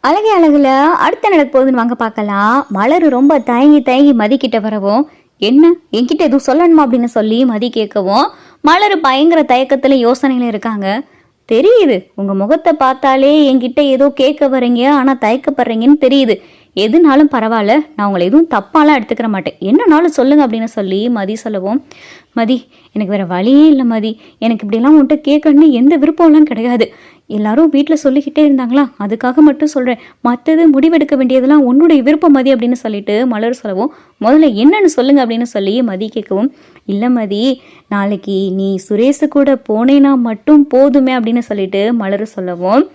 அழகே அழகுல அடுத்த நடக்க போகுதுன்னு வாங்க பார்க்கலாம். மலர் ரொம்ப தயங்கி தயங்கி மதி கிட்ட வரவும், என்ன என்கிட்ட எதுவும் சொல்லணுமா அப்படின்னு சொல்லி மதி கேட்கவும், மலர் பயங்கர தயக்கத்துல யோசனையில இருக்காங்க. தெரியுது உங்க முகத்தை பார்த்தாலே என்கிட்ட ஏதோ கேட்க வரீங்க, ஆனா தயக்கப்படுறீங்கன்னு தெரியுது. எதுனாலும் பரவாயில்ல, நான் உங்களை எதுவும் தப்பாலாம் எடுத்துக்கிற மாட்டேன், என்னன்னாலும் சொல்லுங்க அப்படின்னு சொல்லி மதி சொல்லவும், மதி எனக்கு வேற வழியே இல்லை மதி, எனக்கு இப்படிலாம் உன்கிட்ட கேட்கணும்னு எந்த விருப்பம்லாம் கிடையாது. எல்லாரும் வீட்டில் சொல்லிக்கிட்டே இருந்தாங்களா, அதுக்காக மட்டும் சொல்கிறேன், மற்றது முடிவெடுக்க வேண்டியதெல்லாம் உன்னுடைய விருப்பம் மதி அப்படின்னு சொல்லிட்டு மலர் சொல்லவும், முதல்ல என்னன்னு சொல்லுங்க அப்படின்னு சொல்லி மதி கேட்கவும், இல்லை மதி நாளைக்கு நீ சுரேஷு கூட போனேன்னா மட்டும் போதுமே அப்படின்னு சொல்லிட்டு மலர் சொல்லவும்,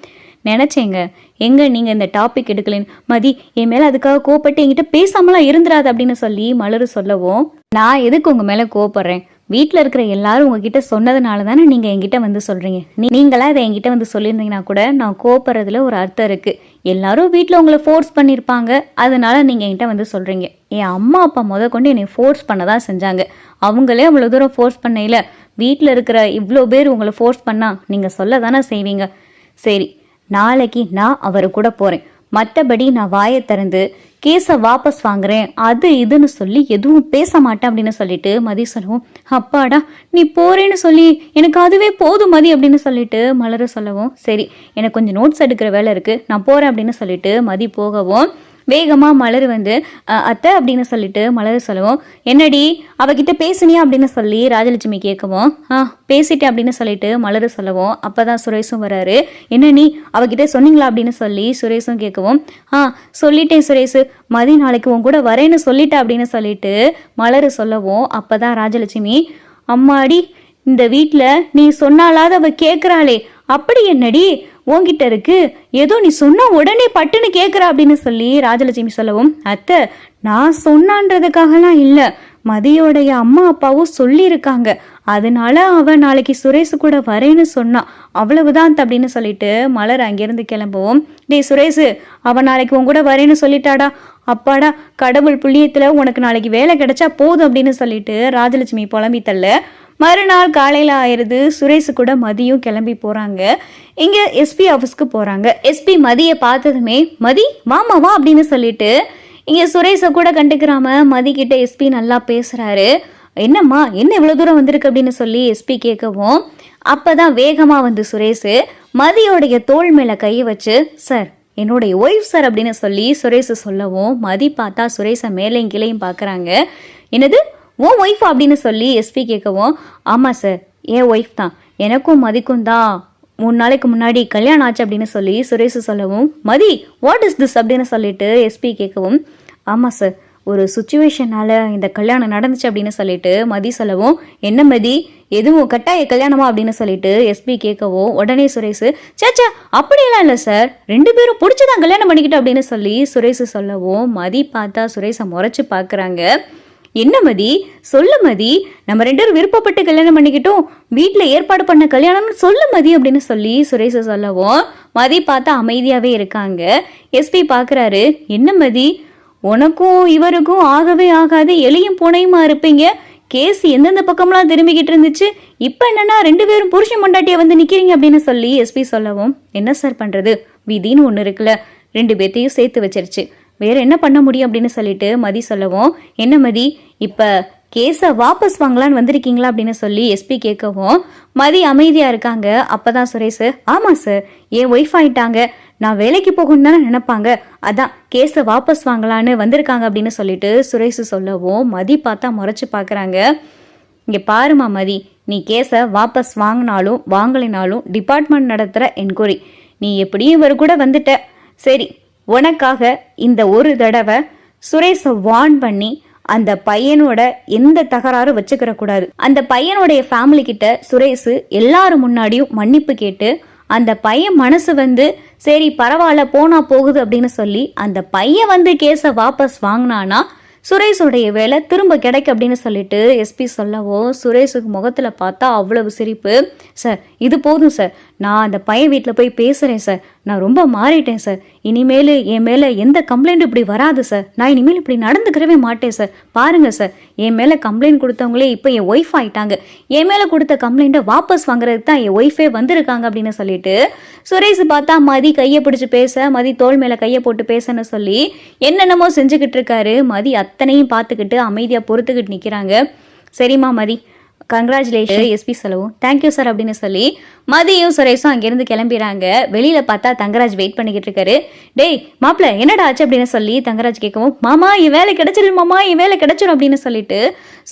நினச்சேங்க எங்க நீங்கள் இந்த டாபிக் எடுக்கலன்னு மதி என் மேலே அதுக்காக கோவப்பட்டு என்கிட்ட பேசாமலாம் இருந்துராது அப்படின்னு சொல்லி மலர் சொல்லவும், நான் எதுக்கு உங்கள் மேலே கோவப்படுறேன், வீட்டில் இருக்கிற எல்லாரும் உங்ககிட்ட சொன்னதுனால தானே நீங்கள் என்கிட்ட வந்து சொல்கிறீங்க. நீங்களா இதை என்கிட்ட வந்து சொல்லியிருந்தீங்கன்னா கூட நான் கோவப்படுறதுல ஒரு அர்த்தம் இருக்குது. எல்லாரும் வீட்டில் உங்களை ஃபோர்ஸ் பண்ணியிருப்பாங்க, அதனால நீங்கள் என்கிட்ட வந்து சொல்கிறீங்க. என் அம்மா அப்பா கொண்டு என்னை ஃபோர்ஸ் பண்ண தான் செஞ்சாங்க. அவங்களே அவ்வளோ தூரம் ஃபோர்ஸ் பண்ணையில் வீட்டில் இருக்கிற இவ்வளோ பேர் உங்களை ஃபோர்ஸ் பண்ணால் நீங்கள் சொல்ல தானே செய்வீங்க. சரி, நாளைக்கு நான் அவரு கூட போகிறேன், மற்றபடி நான் வாயை திறந்து கேஸை வாபஸ் வாங்குறேன் அது இதுன்னு சொல்லி எதுவும் பேச மாட்டேன் அப்படின்னு சொல்லிட்டு மதி சொல்லவும், அப்பாடா நீ போறேன்னு சொல்லி எனக்கு அதுவே போதும் மதி அப்படின்னு சொல்லிட்டு மலர சொல்லவும், சரி எனக்கு கொஞ்சம் நோட்ஸ் எடுக்கிற வேலை இருக்கு, நான் போறேன் அப்படின்னு சொல்லிட்டு மதி போகவும், வேகமாக மலர் வந்து அத்தை அப்படின்னு சொல்லிட்டு மலர் சொல்லவும், என்னடி அவகிட்ட பேசுனியா அப்படின்னு சொல்லி ராஜலட்சுமி கேட்கவும், பேசிட்டேன் அப்படின்னு சொல்லிட்டு மலர் சொல்லவும், அப்போ தான் சுரேஷும் வராரு. என்ன நீ அவகிட்ட சொன்னீங்களா அப்படின்னு சொல்லி சுரேஷும் கேட்கவும், சொல்லிட்டேன் சுரேஷ், மதி நாளைக்கு உன் கூட வரேன்னு சொல்லிட்டேன் அப்படின்னு சொல்லிட்டு மலர் சொல்லவும், அப்போ தான் ராஜலட்சுமி, அம்மாடி இந்த வீட்டில் நீ சொன்னாலாவது அவ கேட்குறாளே, அப்படி என்னடி உன்கிட்ட இருக்கு, ஏதோ நீ சொன்ன உடனே பட்டுன்னு கேட்குறா அப்படின்னு சொல்லி ராஜலட்சுமி சொல்லவும், அத்தை நான் சொன்னான்றதுக்காகலாம் இல்லை, மதியோடைய அம்மா அப்பாவும் சொல்லியிருக்காங்க, அதனால அவ நாளைக்கு சுரேஷ் கூட வரேன்னு சொன்னான், அவ்வளவுதான் அப்படின்னு சொல்லிட்டு மலர் அங்கிருந்து கிளம்பவும், டேய் சுரேஷ் அவன் நாளைக்கு உன் கூட வரேன்னு சொல்லிட்டாடா, அப்பாடா கடவுள் புண்ணியத்துல உனக்கு நாளைக்கு வேலை கிடைச்சா போதும் அப்படின்னு சொல்லிட்டு ராஜலட்சுமி புலம்பி தள்ள, மறுநாள் காலையில் ஆயிடுது. சுரேஷ் கூட மதியும் கிளம்பி போகிறாங்க. இங்கே எஸ்பி ஆஃபீஸ்க்கு போகிறாங்க. எஸ்பி மதியை பார்த்ததுமே, மதி வாமா வா அப்படின்னு சொல்லிட்டு இங்கே சுரேஷை கூட கண்டுக்கிறாம மதி கிட்ட எஸ்பி நல்லா பேசுகிறாரு. என்னம்மா என்ன இவ்வளோ தூரம் வந்திருக்கு அப்படின்னு சொல்லி எஸ்பி கேட்கவும், அப்போ தான் வேகமாக வந்து சுரேஷ் மதியோடைய தோள் மேலே கையை வச்சு, சார் என்னுடைய ஒய்ஃப் சார் அப்படின்னு சொல்லி சுரேஷ் சொல்லவும், மதி பார்த்தா சுரேஷை மேலேயும் கீழேயும் பார்க்குறாங்க. என்னது உன் ஒய்ஃபா அப்படின்னு சொல்லி எஸ்பி கேட்கவும், ஆமாம் சார் என் ஒய்ஃப் தான், எனக்கும் மதிக்கும் தான் 3 நாளைக்கு முன்னாடி கல்யாணம் ஆச்சு அப்படின்னு சொல்லி சுரேஷ் சொல்லவும், மதி வாட் இஸ் திஸ் அப்படின்னு சொல்லிட்டு எஸ்பி கேட்கவும், ஆமாம் சார் ஒரு சுச்சுவேஷனால இந்த கல்யாணம் நடந்துச்சு அப்படின்னு சொல்லிட்டு மதி சொல்லவும், என்ன மதி எதுவும் கட்டாய கல்யாணமா அப்படின்னு சொல்லிட்டு எஸ்பி கேட்கவும், உடனே சுரேஷ், சேச்சா அப்படியெல்லாம் இல்லை சார், 2 பேரும் பிடிச்சதான் கல்யாணம் பண்ணிக்கிட்டோம் அப்படின்னு சொல்லி சுரேஷ் சொல்லவும், மதி பார்த்தா சுரேஷை முறைச்சு பார்க்குறாங்க. என்ன மதி சொல்லு மதி, நம்ம 2 பேரும் விருப்பப்பட்டு கல்யாணம் பண்ணிக்கிட்டோம், வீட்டில் ஏற்பாடு பண்ண கல்யாணம்னு சொல்லு மதி அப்படின்னு சொல்லி சுரேஷ் சொல்லவும், மதி பார்த்தா அமைதியாகவே இருக்காங்க. எஸ்பி பார்க்குறாரு, என்ன மதி உனக்கும் இவருக்கும் ஆகவே ஆகாது, எலியும் பூனையுமா இருப்பீங்க, கேஸ் எந்தெந்த பக்கம்லாம் திரும்பிக்கிட்டு இருந்துச்சு, இப்போ என்னன்னா 2 பேரும் புருஷன் பொண்டாட்டியை வந்து நிற்கிறீங்க அப்படின்னு சொல்லி எஸ்பி சொல்லவும், என்ன சார் பண்ணுறது, விதின்னு ஒன்று இருக்குல்ல, 2 பேர்த்தையும் சேர்த்து வச்சிருச்சு, வேற என்ன பண்ண முடியும் அப்படின்னு சொல்லிட்டு மதி சொல்லவும், என்ன மதி இப்போ கேஸை வாபஸ் வாங்கலான்னு வந்திருக்கீங்களா அப்படின்னு சொல்லி எஸ்பி கேட்கவும், மதி அமைதியாக இருக்காங்க. அப்போதான் சுரேஷ், ஆமாம் சார் என் ஒய்ஃப் ஆயிட்டாங்க, நான் வேலைக்கு போகணும்னு தானே நினைப்பாங்க, அதான் கேஸை வாபஸ் வாங்கலான்னு வந்திருக்காங்க அப்படின்னு சொல்லிட்டு சுரேஷ் சொல்லவும், மதி பார்த்தா முறைச்சு பார்க்குறாங்க. இங்கே பாருமா மதி, நீ கேஸை வாபஸ் வாங்கினாலும் வாங்கலினாலும் டிபார்ட்மெண்ட் நடத்துகிற என்கொயரி, நீ எப்படியும் இவர் கூட வந்துட்ட, சரி உனக்காக இந்த ஒரு தடவை சுரேஷை வார்ன் பண்ணி அந்த பையனோட எந்த தகராறும் வச்சுக்கிற கூடாது, அந்த பையனுடைய ஃபேமிலி கிட்ட சுரேஷ் எல்லாரும் முன்னாடியும் மன்னிப்பு கேட்டு அந்த பையன் மனசு வந்து சரி பரவாயில்ல போனா போகுது அப்படின்னு சொல்லி அந்த பையன் வந்து கேஸை வாபஸ் வாங்கினானா சுரேஷோடைய வேலை திரும்ப கிடைக்கு அப்படின்னு சொல்லிட்டு எஸ்பி சொல்லவோ, சுரேஷுக்கு முகத்தில் பார்த்தா அவ்வளவு சிரிப்பு. சார் இது போதும் சார், நான் அந்த பையன் வீட்டில் போய் பேசுகிறேன் சார். நான் ரொம்ப மாறிட்டேன் சார். இனிமேல் என் மேலே எந்த கம்ப்ளைண்ட் இப்படி வராது சார். நான் இனிமேல் இப்படி நடந்துக்கிறவே மாட்டேன் சார். பாருங்கள் சார், என் மேலே கம்ப்ளைண்ட் கொடுத்தவங்களே இப்போ என் ஒய்ஃப் ஆயிட்டாங்க. என் மேலே கொடுத்த கம்ப்ளைண்ட்டை வாபஸ் வாங்குறதுக்கு தான் என் ஒய்ஃபே வந்திருக்காங்க அப்படின்னு சொல்லிட்டு சுரேஷ் பார்த்தா மதி கையை பிடிச்சி பேச, மதி தோள் மேலே கையை போட்டு பேசன்னு சொல்லி என்னென்னமோ செஞ்சுக்கிட்டு இருக்காரு. மதி அத்தனையும் பார்த்துக்கிட்டு அமைதியாக பொறுத்துக்கிட்டு நிற்கிறாங்க. சரிம்மா மதி, கங்க்ராச்சுலேஷன் எஸ்பி சொல்லவும் தேங்க்யூ சார் அப்படின்னு சொல்லி மதியும் சுரேஷும் அங்கேருந்து கிளம்பிடுறாங்க. வெளியில் பார்த்தா தங்கராஜ் வெயிட் பண்ணிக்கிட்டு இருக்காரு. டேய் மாப்பிள்ள என்னடா ஆச்சு அப்படின்னு சொல்லி தங்கராஜ் கேட்கவும், மாமா என் வேலை கிடைச்சிடும், மாமா என் வேலை கிடைச்சிடும் அப்படின்னு சொல்லிட்டு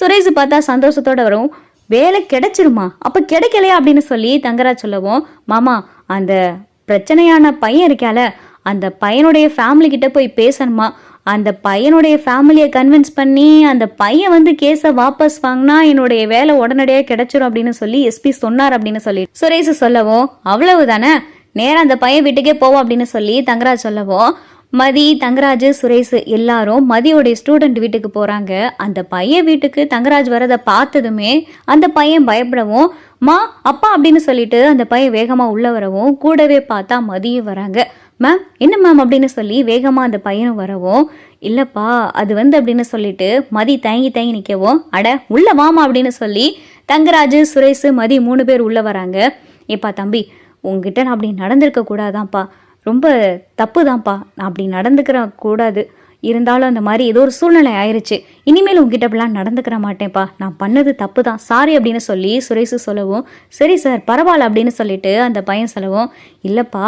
சுரேஷ் பார்த்தா சந்தோஷத்தோட வரும். வேலை கிடைச்சிருமா, அப்போ கிடைக்கலையா அப்படின்னு சொல்லி தங்கராஜ் சொல்லவும், மாமா அந்த பிரச்சனையான பையன் இருக்கால, அந்த பையனுடைய ஃபேமிலி கிட்ட போய் பேசணுமா, அந்த பையனுடைய ஃபேமிலியை கன்வின்ஸ் பண்ணி அந்த பையன் வந்து கேஸை வாபஸ் வாங்கினா என்னுடைய வேலை உடனடியாக கிடைச்சிரும் அப்படின்னு சொல்லி எஸ்பி சொன்னார் அப்படின்னு சொல்லி சுரேஷ் சொல்லவும், அவ்வளவுதானே, நேரம் அந்த பையன் வீட்டுக்கே போவோம் அப்படின்னு சொல்லி தங்கராஜ் சொல்லவும், மதி தங்கராஜ் சுரேஷ் எல்லாரும் மதியோடைய ஸ்டூடெண்ட் வீட்டுக்கு போறாங்க. அந்த பையன் வீட்டுக்கு தங்கராஜ் வரதை பார்த்ததுமே அந்த பையன் பயப்படவும், மா அப்பா அப்படின்னு சொல்லிட்டு அந்த பையன் வேகமா உள்ள வரவும் கூடவே பார்த்தா மதியும் வராங்க. மேம் என்ன மேம் அப்படின்னு சொல்லி வேகமாக அந்த பையனும் வரவும், இல்லைப்பா அது வந்து அப்படின்னு சொல்லிட்டு மதி தயங்கி தயங்கி நிற்கவும், அட உள்ள வாமா அப்படின்னு சொல்லி தங்கராஜ் சுரேஷ் மதி 3 பேர் உள்ளே வராங்க. ஏப்பா தம்பி, உங்ககிட்ட நான் அப்படி நடந்திருக்க கூடாதான்ப்பா, ரொம்ப தப்பு தான்ப்பா, நான் அப்படி நடந்துக்கிற கூடாது, இருந்தாலும் அந்த மாதிரி ஏதோ ஒரு சூழ்நிலை ஆயிடுச்சு, இனிமேல் உங்ககிட்ட அப்படிலாம் நடந்துக்கிற மாட்டேன்ப்பா, நான் பண்ணது தப்பு தான், சாரி அப்படின்னு சொல்லி சுரேஷ் சொல்லவும், சரி சார் பரவாயில்ல அப்படின்னு சொல்லிட்டு அந்த பையன் சொல்லவும், இல்லைப்பா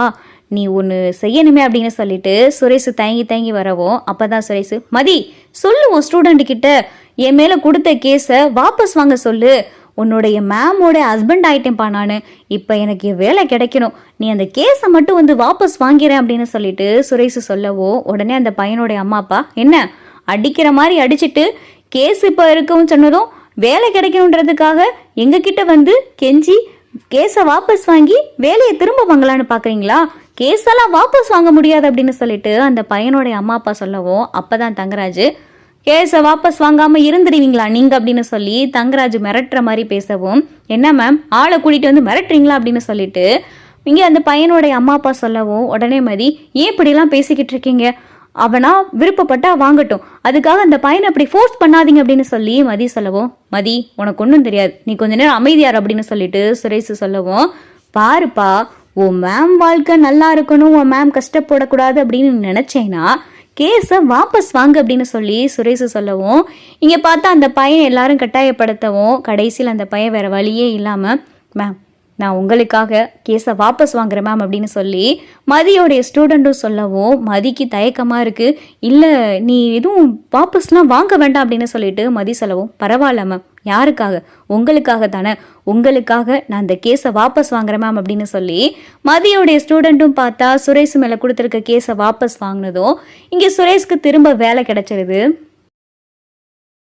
நீ ஒன்று செய்யணுமே அப்படின்னு சொல்லிட்டு சுரேஷ் தயங்கி தயங்கி வரவும், அப்போதான் சுரேஷ், மதி சொல்லுவோம் ஸ்டூடெண்ட் கிட்ட என் மேலே கொடுத்த கேஸை வாபஸ் வாங்க சொல்லு, உன்னுடைய மேமோட ஹஸ்பண்ட் ஆயிட்டேன்ப்பா நான், இப்போ எனக்கு வேலை கிடைக்கணும், நீ அந்த கேஸை மட்டும் வந்து வாபஸ் வாங்கிறேன் அப்படின்னு சொல்லிட்டு சுரேஷ் சொல்லவோ, உடனே அந்த பையனுடைய அம்மா அப்பா என்ன அடிக்கிற மாதிரி அடிச்சுட்டு கேஸ் இப்போ இருக்கவும் சொன்னதும் வேலை கிடைக்கணுன்றதுக்காக எங்ககிட்ட வந்து கெஞ்சி கேஸை வாபஸ் வாங்கி வேலையை திரும்ப வாங்கலான்னு பார்க்குறீங்களா, கேஸெல்லாம் வாபஸ் வாங்க முடியாது அப்படின்னு சொல்லிட்டு அந்த பையனுடைய அம்மா அப்பா சொல்லவும், அப்போதான் தங்கராஜ், கேஸை வாபஸ் வாங்காமல் இருந்துருவீங்களா நீங்கள் அப்படின்னு சொல்லி தங்கராஜ் மிரட்டுற மாதிரி பேசவும், என்ன மேம் ஆளை கூட்டிகிட்டு வந்து மிரட்டுறீங்களா அப்படின்னு சொல்லிட்டு இங்கே அந்த பையனுடைய அம்மா அப்பா சொல்லவும், உடனே மதி ஏன் இப்படிலாம் பேசிக்கிட்டு இருக்கீங்க, அவனா விருப்பப்பட்டா வாங்கட்டும், அதுக்காக அந்த பையனை அப்படி ஃபோர்ஸ் பண்ணாதீங்க அப்படின்னு சொல்லி மதி சொல்லவும், மதி உனக்கு ஒன்றும் தெரியாது, நீ கொஞ்ச நேரம் அமைதியார் அப்படின்னு சொல்லிட்டு சுரேஷ் சொல்லவும், பாருப்பா உன் மேம் வாழ்க்கை நல்லா இருக்கணும், உன் மேம் கஷ்டப்படக்கூடாது அப்படின்னு நினைச்சேன்னா கேஸை வாபஸ் வாங்க அப்படின்னு சொல்லி சுரேஷ் சொல்லவும், இங்கே பார்த்தா அந்த பையன் எல்லாரும் கட்டாயப்படுத்தவும் கடைசியில் அந்த பையன் வேற வழியே இல்லாமல், மேம் நான் உங்களுக்காக கேஸை வாபஸ் வாங்குறேன் மேம் அப்படின்னு சொல்லி மதியோடைய ஸ்டூடெண்ட்டும் சொல்லவும், மதிக்கு தயக்கமாக இருக்குது, இல்லை நீ எதுவும் வாபஸ்லாம் வாங்க வேண்டாம் அப்படின்னு சொல்லிட்டு மதி சொல்லவும், பரவாயில்ல மேம், யாருக்காக, உங்களுக்காக தானே, உங்களுக்காக நான் அந்த கேஸை வாபஸ் வாங்குறேன் மேம் அப்படின்னு சொல்லி மதியோடைய ஸ்டூடெண்ட்டும் பார்த்தா சுரேஷ் மேலே கொடுத்துருக்க கேஸை வாபஸ் வாங்கினதும் இங்கே சுரேஷ்க்கு திரும்ப வேலை கிடைச்சிருது.